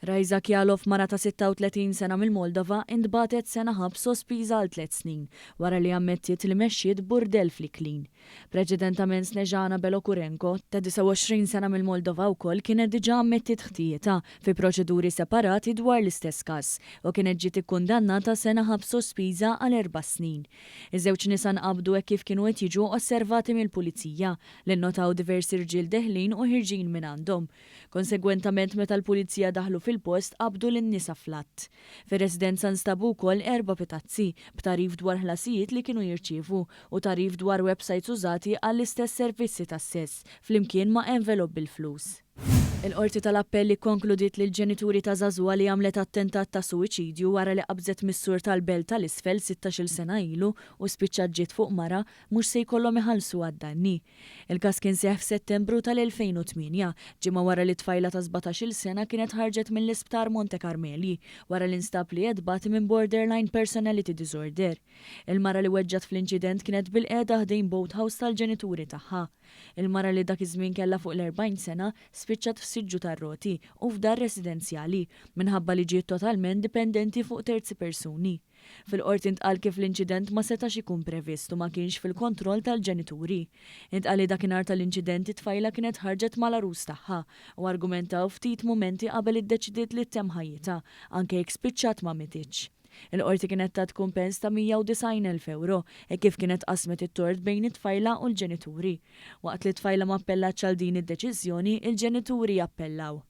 Rajza Kjalov mara ta' 36 sena mill-Moldova intbatet sena ħabs sospiża għal 3 snin wara li ammettiet li mexxiet burdell fl-Iklin. Preċedentament Snežana Belokurenko ta' 29 sena mill-Moldova wkoll kienet diġà ammettiet ħtieta fi proċeduri separati dwar l-istess każ u kienet ġiet ikkundannata sena ħabs sospiża għal 4 snin. Iż-żewġ nisa nqabdu hekk kif kienu qed jiġu osservati mill-pulizija li nnotaw diversi rġiel deħlin u ħirġin minn għandhom. Konsegwentament meta l-pulizija daħlu fil-post qabdu lin-nisa flatt. Fir-residenza nstabu wkoll 4 pitazzi b'tarif dwar ħlasijiet li kienu jirċievu u tarif dwar websites użati għall-istess servizzi tas-sess flimkien ma' envelop bil-flus. Il-qorti tal-appelli konkludiet li l-ġenituri ta' Zazua li għamlet attentat ta' suwiċidju wara li qabżet mis-sur tal-belt tal-isfel 16-il sena ilu u spiċċat ġiet fuq mara mhux se jkollhom iħallsu għad-danni. Il-każ kien seħħ f'Settembru tal-2008 ġimgħa wara li tfajla ta' 17-il sena kienet ħarġet mill-isptar Monte Carmeli wara li nstab li jedbat minn borderline personality disorder. Il-mara li weġġat fl-inċident kienet bil-qiegħda ħdejn boathouse tal-ġenituri tagħha. Il-mara li dak iż-żmien kellha fuq l-40 sena spiċċat f'siġġu tar-roti u f'dar residenzjali minħabba li ġiet totalment dipendenti fuq terzi persuni. Fil-qorti intqal kif l-inċident ma setax ikun previst u ma kienx fil-kontroll tal-ġenituri. Intqal li dakinhar tal-inċident it-tfajla kienet ħarġet mal-arus tagħha u argumentaw ftit mumenti qabel iddeċidiet li ttemm ħajjitha anke jekk spiċċat ma mititx. Il-qorti kienet tat kumpens ta' 190,000 euro e kif kienet qasmet it-tort bejn it-tfajla u l-ġenituri. Waqt li t-tfajla ma appellat għal din id-deċiżjoni, il-ġenituri appellaw.